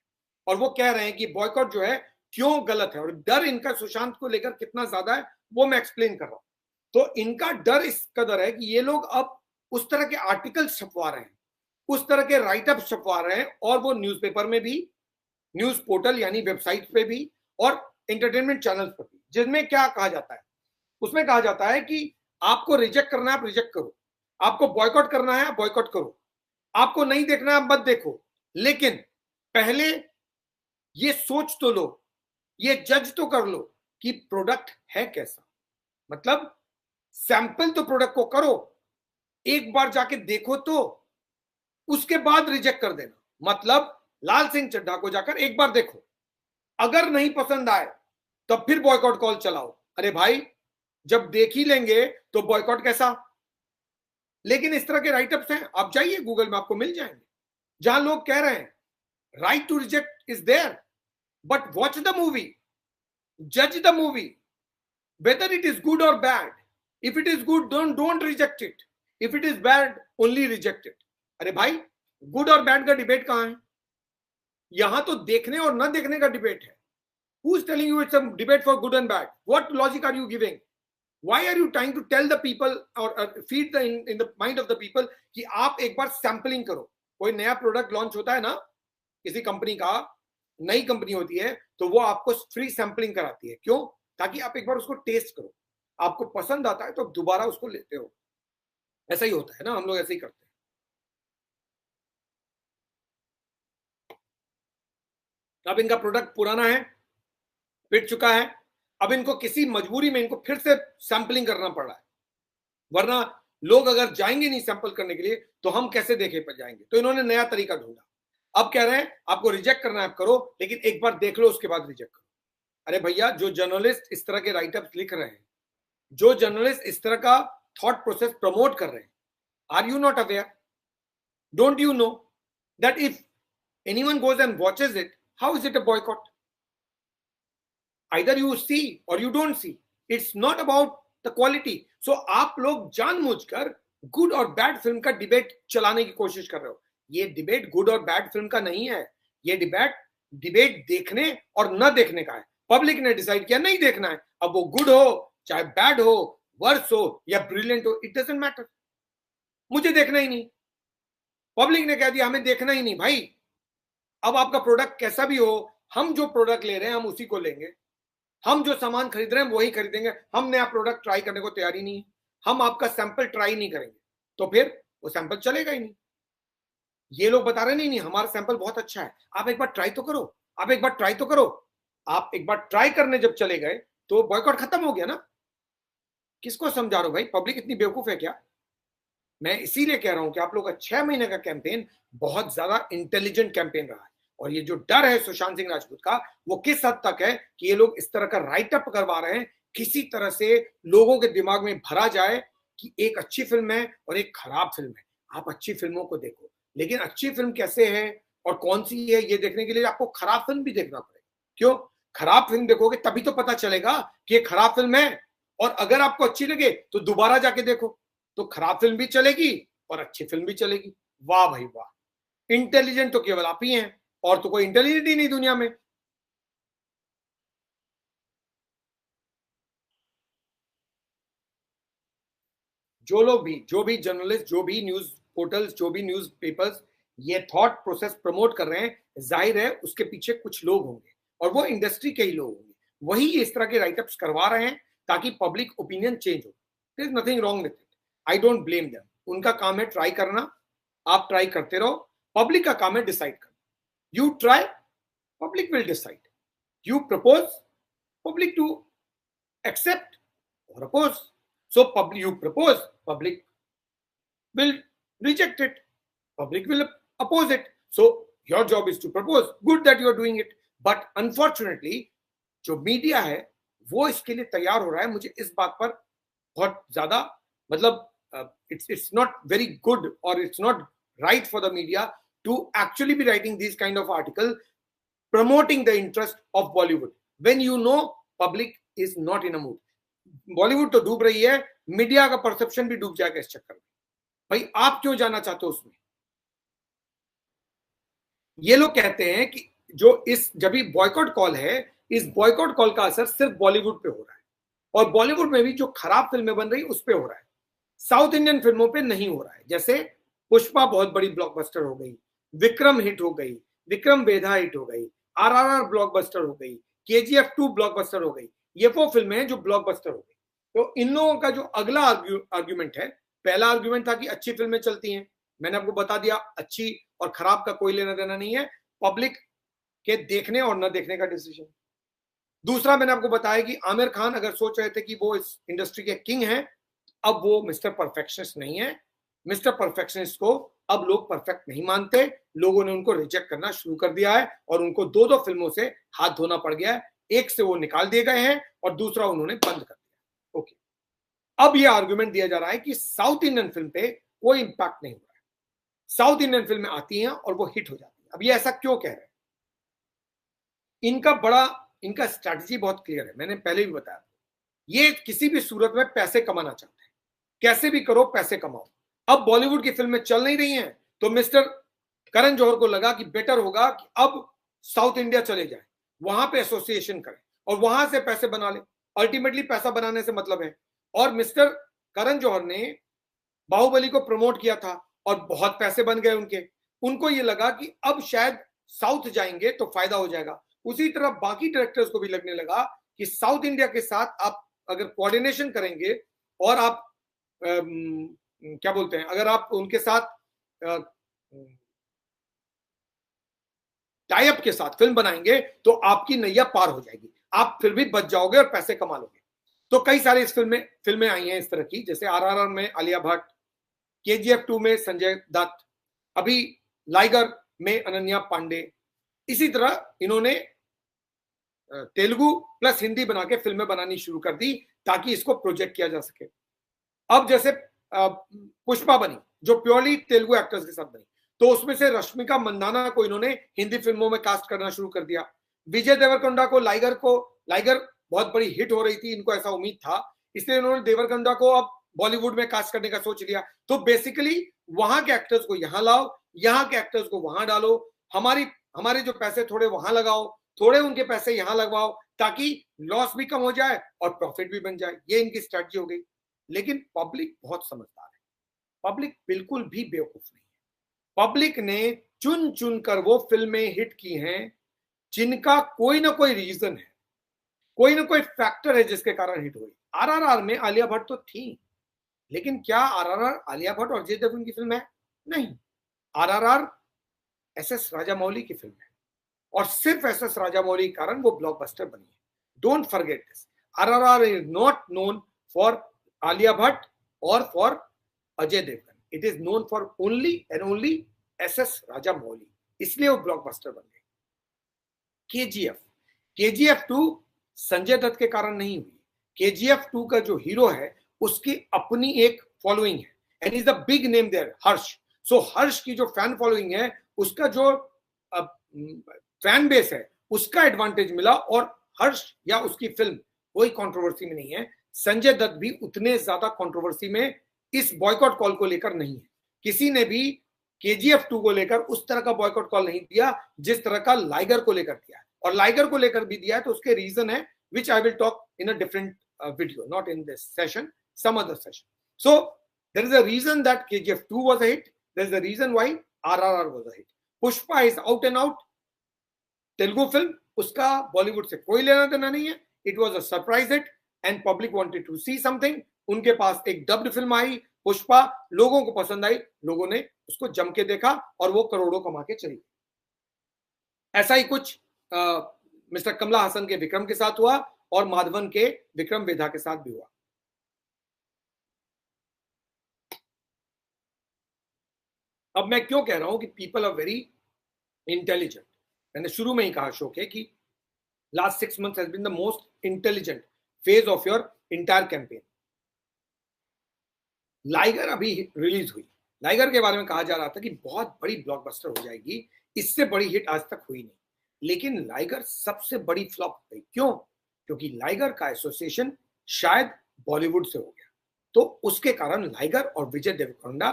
और वो कह रहे हैं कि बॉयकॉट जो है क्यों गलत है, और डर इनका सुशांत को लेकर कितना ज्यादा है वो मैं एक्सप्लेन कर रहा हूं। तो इनका डर इस कदर है कि ये लोग अब उस तरह के आर्टिकल छपवा रहे हैं, उस तरह के राइटअप छपवा रहे हैं, और वो न्यूज़पेपर में भी, न्यूज पोर्टल यानी वेबसाइट पे भी, और एंटरटेनमेंट चैनल्स पर भी, जिनमें क्या कहा जाता है, उसमें कहा जाता है कि आपको रिजेक्ट करना है आप रिजेक्ट करो, आपको बॉयकॉट करना है आप बॉयकॉट करो, आपको नहीं देखना है आप मत देखो, लेकिन पहले ये सोच तो लो, ये जज तो कर लो कि प्रोडक्ट है कैसा। मतलब सैंपल तो प्रोडक्ट को करो, एक बार जाके देखो, तो उसके बाद रिजेक्ट कर देना। मतलब लाल सिंह चड्ढा को जाकर एक बार देखो, अगर नहीं पसंद आए तब फिर बॉयकॉट कॉल चलाओ। अरे भाई जब देख ही लेंगे तो बॉयकॉट कैसा। लेकिन इस तरह के राइटअप्स हैं, आप जाइए गूगल में आपको मिल जाएंगे, जहां लोग कह रहे हैं right to reject is there, but watch the movie, जज the movie whether it is good or bad. If it is good, don't reject it. If it is bad, only reject it. अरे भाई good और bad का debate कहां है? यहां तो देखने और न देखने का डिबेट है। Who is telling you it's a debate for good and bad? What logic are you giving? Why are you trying to tell the people or feed the in the mind of the people कि आप एक बार sampling करो। कोई नया product launch होता है ना, किसी कंपनी का, नई कंपनी होती है, तो वो आपको फ्री सैंपलिंग कराती है। क्यों? ताकि आप एक बार उसको टेस्ट करो, आपको पसंद आता है तो दोबारा उसको लेते हो। ऐसा ही होता है ना, हम लोग ऐसे ही करते हैं। अब इनका प्रोडक्ट पुराना है, पिट चुका है, अब इनको किसी मजबूरी में इनको फिर से सैंपलिंग करना पड़ रहा है, वरना लोग अगर जाएंगे नहीं सैंपल करने के लिए तो हम कैसे देखे पर जाएंगे। तो इन्होंने नया तरीका ढूंढा। अब कह रहे हैं आपको रिजेक्ट करना है आप करो, लेकिन एक बार देख लो उसके बाद रिजेक्ट करो। अरे भैया जो जर्नलिस्ट इस तरह के राइटअप लिख रहे हैं, जो जर्नलिस्ट इस तरह का थॉट प्रोसेस प्रमोट कर रहे हैं, are you not aware? Don't you know that if anyone goes and watches it, how is it a boycott? Either you see or you don't see. It's not about the quality. So आप लोग जानबूझकर good और bad film का debate चलाने की कोशिश कर रहे हो। ये डिबेट गुड और बैड फिल्म का नहीं है, ये डिबेट देखने और न देखने का है। पब्लिक ने डिसाइड किया नहीं देखना है, अब वो गुड हो चाहे बैड हो, वर्स हो या ब्रिलियंट हो, इट डजंट मैटर, मुझे देखना ही नहीं। पब्लिक ने कह दिया हमें देखना ही नहीं। भाई अब आपका प्रोडक्ट कैसा भी हो, हम जो प्रोडक्ट ले रहे हैं हम उसी को लेंगे, हम जो सामान खरीद रहे हैं वही खरीदेंगे। हम नया प्रोडक्ट ट्राई करने को तैयार ही नहीं है, हम आपका सैंपल ट्राई नहीं करेंगे, तो फिर वो सैंपल चलेगा ही नहीं। ये लोग बता रहे नहीं हमारा सैंपल बहुत अच्छा है, आप एक बार ट्राई तो करो, आप एक बार ट्राई तो करो। आप एक बार ट्राई करने जब चले गए तो बॉयकॉट खत्म हो गया ना। किसको समझा रहा हूं भाई, पब्लिक इतनी बेवकूफ है क्या? मैं इसीलिए कह रहा हूं कि आप लोग का 6 महीने का कैंपेन बहुत ज्यादा इंटेलिजेंट कैंपेन रहा है। और ये जो डर है सुशांत सिंह राजपूत का, वो किस हद तक है कि ये लोग इस तरह का राइट अप करवा रहे हैं, किसी तरह से लोगों के दिमाग में भरा जाए कि एक अच्छी फिल्म है और एक खराब फिल्म है। आप अच्छी फिल्मों को देखो, लेकिन अच्छी फिल्म कैसे है और कौन सी है ये देखने के लिए आपको खराब फिल्म भी देखना पड़ेगा। क्यों? खराब फिल्म देखोगे तभी तो पता चलेगा कि ये खराब फिल्म है, और अगर आपको अच्छी लगे तो दोबारा जाके देखो, तो खराब फिल्म भी चलेगी और अच्छी फिल्म भी चलेगी। वाह भाई वाह, इंटेलिजेंट तो केवल आप ही हैं, और तो कोई इंटेलिजेंट ही नहीं दुनिया में। जो भी जर्नलिस्ट, जो भी न्यूज पोर्टल्स, जो भी न्यूज पेपर्स ये थॉट प्रोसेस प्रमोट कर रहे हैं, जाहिर है उसके पीछे कुछ लोग होंगे, और वो इंडस्ट्री के ही लोग होंगे, वही इस तरह के राइटअप्स करवा रहे हैं ताकि पब्लिक ओपिनियन चेंज हो। There is nothing wrong with it, I don't blame them. उनका काम है ट्राई करना, आप ट्राई करते रहो। पब्लिक का काम है डिसाइड करना। You try, public will decide. You propose, public to accept or oppose. So public, you propose, public will reject it, public will oppose it. So your job is to propose. Good that you are doing it, but unfortunately जो media है वो इसके लिए तैयार हो रहा है। मुझे इस बात पर बहुत ज्यादा मतलब it's not very good or it's not right for the media to actually be writing these kind of article promoting the interest of Bollywood when you know public is not in a mood. Bollywood तो डूब रही है, media का perception भी डूब जाएगा इस चक्कर में। भाई आप क्यों जाना चाहते हो उसमें? ये लोग कहते हैं कि जो इस जब भी बॉयकॉट कॉल है, इस बॉयकॉट कॉल का असर सिर्फ बॉलीवुड पे हो रहा है, और बॉलीवुड में भी जो खराब फिल्में बन रही उस पे हो रहा है, साउथ इंडियन फिल्मों पे नहीं हो रहा है। जैसे पुष्पा बहुत बड़ी ब्लॉकबस्टर हो गई, विक्रम हिट हो गई, विक्रम वेधा हिट हो गई, आरआरआर ब्लॉकबस्टर हो गई, केजीएफ 2 ब्लॉकबस्टर हो गई। ये वो फिल्में हैं जो ब्लॉकबस्टर हो गई। तो इन लोगों का जो अगला आर्ग्यूमेंट है, पहला आर्ग्यूमेंट था कि अच्छी फिल्में चलती हैं, मैंने आपको बता दिया अच्छी और खराब का कोई लेना देना नहीं है, पब्लिक के देखने और न देखने का डिसीजन। दूसरा मैंने आपको बताया कि आमिर खान अगर सोच रहे थे कि वो इस इंडस्ट्री के किंग हैं, अब वो मिस्टर परफेक्शनिस्ट नहीं है। मिस्टर परफेक्शनिस्ट को अब लोग परफेक्ट नहीं मानते, लोगों ने उनको रिजेक्ट करना शुरू कर दिया है, और उनको दो दो फिल्मों से हाथ धोना पड़ गया है। एक से वो निकाल दिए गए हैं और दूसरा उन्होंने बंद कर दिया। ओके, अब ये आर्गुमेंट दिया जा रहा है कि साउथ इंडियन फिल्म पे कोई इंपैक्ट नहीं हो रहा है, साउथ इंडियन फिल्में आती हैं और वो हिट हो जाती है। अब ये ऐसा क्यों कह रहे हैं? इनका स्ट्रैटेजी बहुत क्लियर है, मैंने पहले भी बताया। ये किसी भी सूरत में पैसे कमाना चाहते हैं, कैसे भी करो पैसे कमाओ। अब बॉलीवुड की फिल्में चल नहीं रही हैं, तो मिस्टर करण जौहर को लगा कि बेटर होगा कि अब साउथ इंडिया चले जाए, वहां पे एसोसिएशन करें और वहां से पैसे बना ले। अल्टीमेटली पैसा बनाने से मतलब है। और मिस्टर करण जौहर ने बाहुबली को प्रमोट किया था और बहुत पैसे बन गए उनको ये लगा कि अब शायद साउथ जाएंगे तो फायदा हो जाएगा। उसी तरह बाकी डायरेक्टर्स को भी लगने लगा कि साउथ इंडिया के साथ आप अगर कोऑर्डिनेशन करेंगे और आप क्या बोलते हैं, अगर आप उनके साथ टाई अप के साथ फिल्म बनाएंगे तो आपकी नैया पार हो जाएगी, आप फिर भी बच जाओगे और पैसे कमा लोगे। तो कई सारी इस फिल्में आई हैं इस तरह की, जैसे आरआरआर में आलिया भट्ट, केजीएफ 2 में संजय दत्त, अभी लाइगर में अनन्या पांडे। इसी तरह इन्होंने तेलुगु प्लस हिंदी बना के फिल्में बनानी शुरू कर दी ताकि इसको प्रोजेक्ट किया जा सके। अब जैसे पुष्पा बनी जो प्योरली तेलुगु एक्टर्स के साथ बनी, तो उसमें से रश्मिका मंदाना को इन्होंने हिंदी फिल्मों में कास्ट करना शुरू कर दिया। विजय देवरकोंडा को लाइगर बहुत बड़ी हिट हो रही थी, इनको ऐसा उम्मीद था, इसलिए इन्होंने देवरकोंडा को अब बॉलीवुड में कास्ट करने का सोच लिया। तो बेसिकली वहां के एक्टर्स को यहां लाओ, यहां के एक्टर्स को वहां डालो, हमारे जो पैसे थोड़े वहां लगाओ, थोड़े उनके पैसे यहां लगवाओ, ताकि लॉस भी कम हो जाए और प्रॉफिट भी बन जाए। ये इनकी स्ट्रेटजी हो गई। लेकिन पब्लिक बहुत समझदार है, पब्लिक बिल्कुल भी बेवकूफ नहीं है। पब्लिक ने चुन चुन कर वो फिल्में हिट की हैं जिनका कोई ना कोई रीजन है, कोई ना कोई फैक्टर है जिसके कारण हिट हुई। आरआरआर में आलिया भट्ट तो थी, लेकिन क्या आरआरआर आलिया भट्ट और अजय देवगन की फिल्म है? नहीं, आरआरआर एसएस राजामौली की फिल्म है, और सिर्फ एसएस राजामौली के कारण वो ब्लॉकबस्टर बनी है। Don't forget this. RRR is not known for Alia Bhatt or for Ajay Devgan. It is known for only and only SS Rajamouli. इसलिए वो ब्लॉकबस्टर बन गए। KGF 2 संजय दत्त के कारण नहीं हुई। KGF 2 का जो हीरो है उसकी अपनी एक फॉलोइंग है, and is the big name there, Harsh. So Harsh की जो फैन फॉलोइंग है, उसका जो फैन बेस है, उसका एडवांटेज मिला, और हर्ष या उसकी फिल्म कोई कंट्रोवर्सी में नहीं है। संजय दत्त भी उतने ज्यादा कंट्रोवर्सी में इस बॉयकॉट कॉल को लेकर नहीं है। किसी ने भी KGF 2 को लेकर उस तरह का बॉयकॉट कॉल नहीं दिया जिस तरह का लाइगर को लेकर दिया है, और लाइगर को लेकर भी दिया है तो उसके रीजन है, which I will talk in a different video, not in this session, some other session. So there is a reason that KGF 2 was a hit. There is a reason why RRR was a hit. Pushpa is out and out Telugu film. उसका बॉलीवुड से कोई लेना देना नहीं है. It was a surprise hit and public wanted to see something. उनके पास एक dubbed film आई पुष्पा, लोगों को पसंद आई, लोगों ने उसको जम के देखा और वो करोड़ों कमा के चली गई। ऐसा ही कुछ मिस्टर कमला हसन के विक्रम के साथ हुआ और माधवन के विक्रम वेधा के साथ भी हुआ। अब मैं क्यों कह रहा हूं कि पीपल आर वेरी इंटेलिजेंट। मैंने शुरू में ही कहा शो के कि last 6 months has been the most intelligent phase of your entire campaign. Liger अभी रिलीज हुई, लाइगर के बारे में कहा जा रहा था कि बहुत बड़ी ब्लॉकबस्टर हो जाएगी, इससे बड़ी हिट आज तक हुई नहीं, लेकिन लाइगर सबसे बड़ी फ्लॉप हो गई। क्यों? क्योंकि लाइगर का एसोसिएशन शायद बॉलीवुड से हो गया, तो उसके कारण लाइगर और विजय देवरकोंडा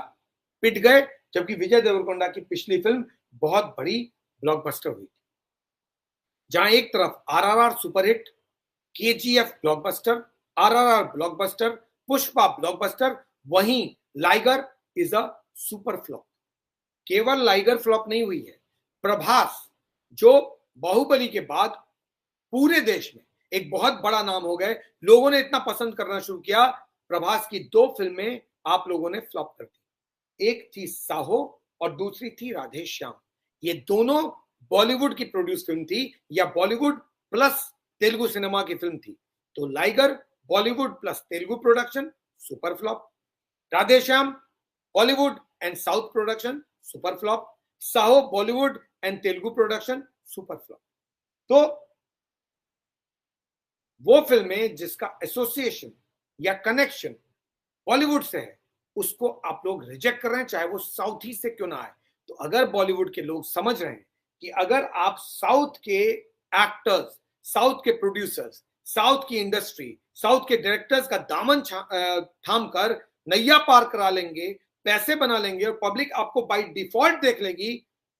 पिट गए, जबकि विजय देवरकोंडा की पिछली फिल्म बहुत बड़ी ब्लॉकबस्टर हुई थी। जहां एक तरफ RRR superhit, KGF blockbuster, RRR blockbuster, Pushpa blockbuster, वहीं Liger is a super flop. केवल लाइगर फ्लॉप नहीं हुई है, प्रभास जो बाहुबली के बाद पूरे देश में एक बहुत बड़ा नाम हो गए, लोगों ने इतना पसंद करना शुरू किया, प्रभास की 2 फिल्में आप लोगों ने फ्लॉप कर दी। एक थी साहो और दूसरी थी राधे श्याम। ये दोनों बॉलीवुड की प्रोड्यूस फिल्म थी या बॉलीवुड प्लस तेलुगु सिनेमा की फिल्म थी। तो Liger Bollywood plus Telugu production, super flop. Radhe Shyam Bollywood and south production, super flop. Saaho Bollywood and Telugu production, super flop. तो वो फिल्में जिसका एसोसिएशन या कनेक्शन बॉलीवुड से है, उसको आप लोग रिजेक्ट कर रहे हैं, चाहे वो साउथ ही से क्यों ना आए। तो अगर बॉलीवुड के लोग समझ रहे हैं कि अगर आप साउथ के एक्टर्स, साउथ के प्रोड्यूसर्स, साउथ की इंडस्ट्री, साउथ के डायरेक्टर्स का दामन थाम कर नैया पार करा लेंगे, पैसे बना लेंगे और पब्लिक आपको बाय डिफॉल्ट देख लेगी।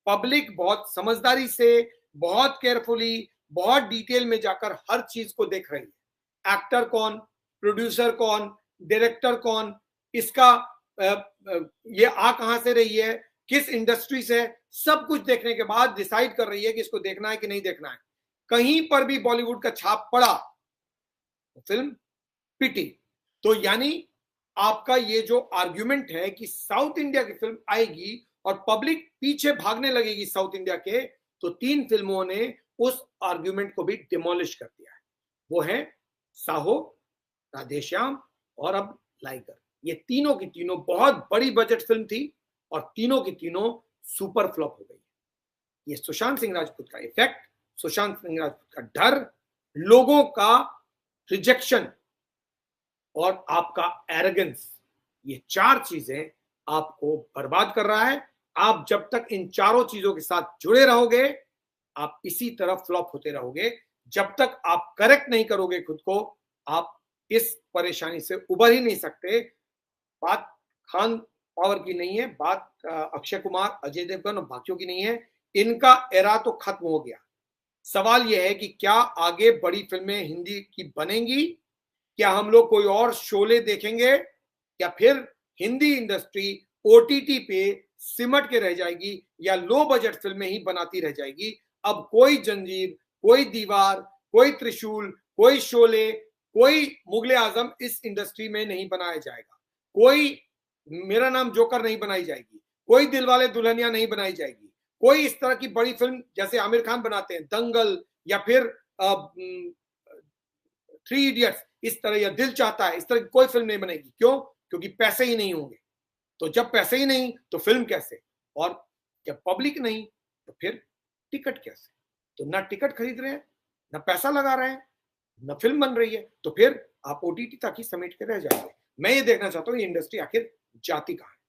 पब्लिक बहुत समझदारी से, बहुत केयरफुली, बहुत डिटेल में जाकर हर चीज को देख रही है। एक्टर कौन, प्रोड्यूसर कौन, डायरेक्टर कौन, इसका ये आ कहां से रही है, किस इंडस्ट्री से, सब कुछ देखने के बाद डिसाइड कर रही है कि इसको देखना है कि नहीं देखना है। कहीं पर भी बॉलीवुड का छाप पड़ा तो फिल्म पिटी। तो यानी आपका ये जो आर्ग्यूमेंट है कि साउथ इंडिया की फिल्म आएगी और पब्लिक पीछे भागने लगेगी साउथ इंडिया के, तो 3 फिल्मों ने उस आर्ग्यूमेंट को भी डिमोलिश कर दिया है। वो है साहो, राधेश्याम और अब लाइगर। ये तीनों की तीनों बहुत बड़ी बजट फिल्म थी और तीनों की तीनों सुपर फ्लॉप हो गई। ये सुशांत सिंह राजपूत का इफेक्ट, सुशांत सिंह राजपूत का डर, लोगों का रिजेक्शन और आपका एरोगेंस, ये 4 चीजें आपको बर्बाद कर रहा है। आप जब तक इन चारों चीजों के साथ जुड़े रहोगे, आप इसी तरह फ्लॉप होते रहोगे। जब तक आप करेक्ट नहीं करोगे खुद को, आप इस परेशानी से उबर ही नहीं सकते। बात खान पावर की नहीं है, बात अक्षय कुमार, अजय देवगन और बाकियों की नहीं है। इनका एरा तो खत्म हो गया। सवाल यह है कि क्या आगे बड़ी फिल्में हिंदी की बनेंगी, क्या हम लोग कोई और शोले देखेंगे, या फिर हिंदी इंडस्ट्री OTT पे सिमट के रह जाएगी या लो बजट फिल्में ही बनाती रह जाएगी। अब कोई जंजीर, कोई दीवार, कोई त्रिशूल, कोई शोले, कोई मुगले आजम इस इंडस्ट्री में नहीं बनाया जाएगा। कोई मेरा नाम जोकर नहीं बनाई जाएगी, कोई दिलवाले दुल्हनिया नहीं बनाई जाएगी, कोई इस तरह की बड़ी फिल्म जैसे आमिर खान बनाते हैं, दंगल या फिर थ्री इडियट्स इस तरह, या दिल चाहता है, इस तरह की कोई फिल्म नहीं बनेगी। क्यों? क्योंकि पैसे ही नहीं होंगे। तो जब पैसे ही नहीं तो फिल्म कैसे, और जब पब्लिक नहीं तो फिर टिकट कैसे? तो ना टिकट खरीद रहे हैं, ना पैसा लगा रहे हैं, ना फिल्म बन रही है, तो फिर आप ओटीटी तक ही समेट के रह जाएंगे। मैं ये देखना चाहता हूँ ये इंडस्ट्री आखिर जाती कहाँ है।